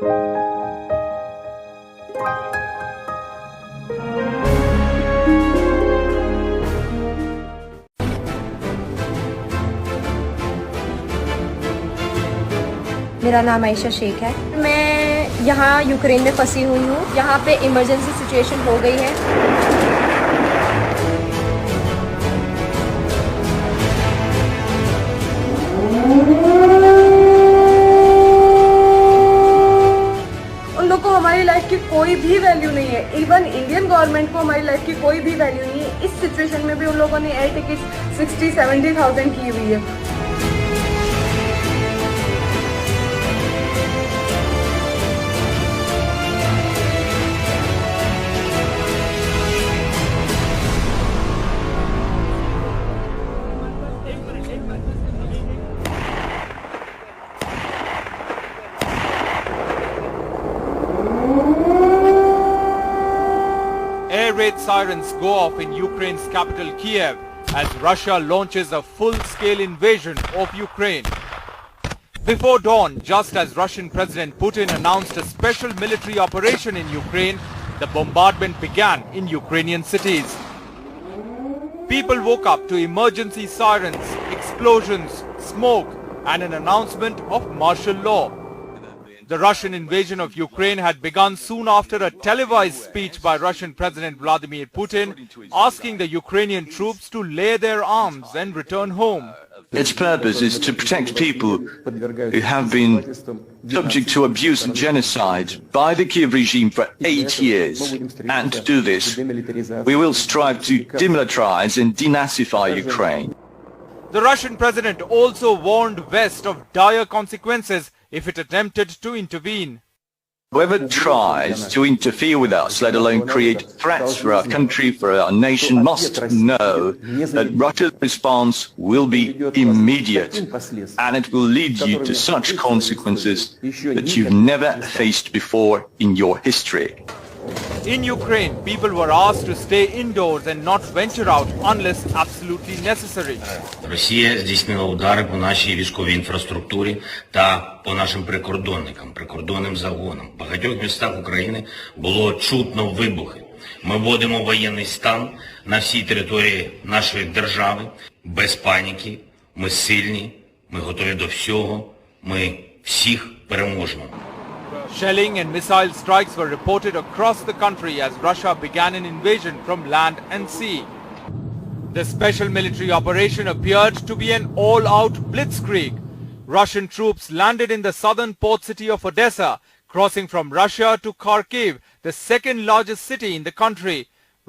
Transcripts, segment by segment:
मेरा नाम आयशा शेख है। मैं यहाँ यूक्रेन में फंसी हुई हूँ। यहाँ पे इमरजेंसी सिचुएशन हो गई है। उन लोग को हमारी लाइफ की कोई भी वैल्यू नहीं है। इवन इंडियन गवर्नमेंट को हमारी लाइफ की कोई भी वैल्यू नहीं है। इस सिचुएशन में भी उन लोगों ने एयर टिकट 60-70,000 की हुई है। Air raid sirens go off in Ukraine's capital Kiev as Russia launches a full-scale invasion of Ukraine. Before dawn, just as Russian President Putin announced a special military operation in Ukraine, the bombardment began in Ukrainian cities. People woke up to emergency sirens, explosions, smoke, and an announcement of martial law. The Russian invasion of Ukraine had begun soon after a televised speech by Russian President Vladimir Putin asking the Ukrainian troops to lay their arms and return home. Its purpose is to protect people who have been subject to abuse and genocide by the Kiev regime for 8 years. And to do this, we will strive to demilitarize and denazify Ukraine. The Russian president also warned West of dire consequences if it attempted to intervene. Whoever tries to interfere with us, let alone create threats for our country, for our nation, must know that Russia's response will be immediate, and it will lead you to such consequences that you've never faced before in your history. In Ukraine, people were asked to stay indoors and not venture out unless absolutely necessary. Росія здійснила удари по нашій військовій інфраструктурі та по нашим прикордонникам, прикордонним загонам. В багатьох містах України було чутно вибухи. Ми вводимо воєнний стан на всій території нашої держави. Без паніки. Ми сильні, ми готові до всього. Ми всіх переможемо. Shelling and missile strikes were reported across the country as Russia began an invasion from land and sea. The special military operation appeared to be an all-out blitzkrieg. Russian troops landed in the southern port city of Odessa, crossing from Russia to Kharkiv, the second largest city in the country.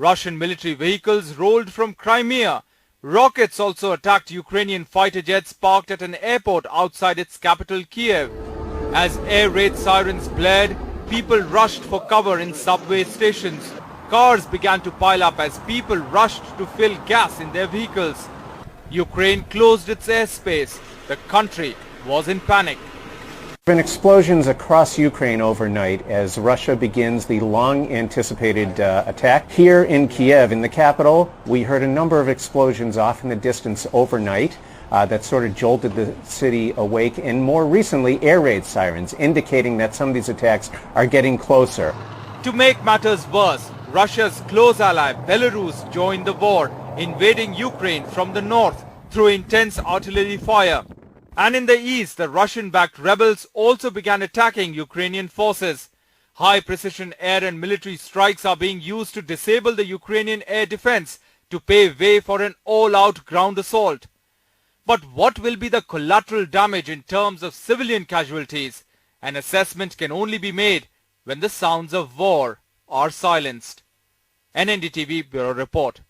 Russian military vehicles rolled from Crimea. Rockets also attacked Ukrainian fighter jets parked at an airport outside its capital Kiev. As air raid sirens blared, people rushed for cover in subway stations. Cars began to pile up as people rushed to fill gas in their vehicles. Ukraine closed its airspace. The country was in panic. There have been explosions across Ukraine overnight as Russia begins the long-anticipated attack. Here in Kiev, in the capital, we heard a number of explosions off in the distance overnight. That sort of jolted the city awake, and more recently air raid sirens indicating that some of these attacks are getting closer. To make matters worse, Russia's close ally Belarus joined the war, invading Ukraine from the north through intense artillery fire. And in the east, the Russian-backed rebels also began attacking Ukrainian forces. High-precision air and military strikes are being used to disable the Ukrainian air defense to pave way for an all-out ground assault. But what will be the collateral damage in terms of civilian casualties? An assessment can only be made when the sounds of war are silenced. NNDTV Bureau Report.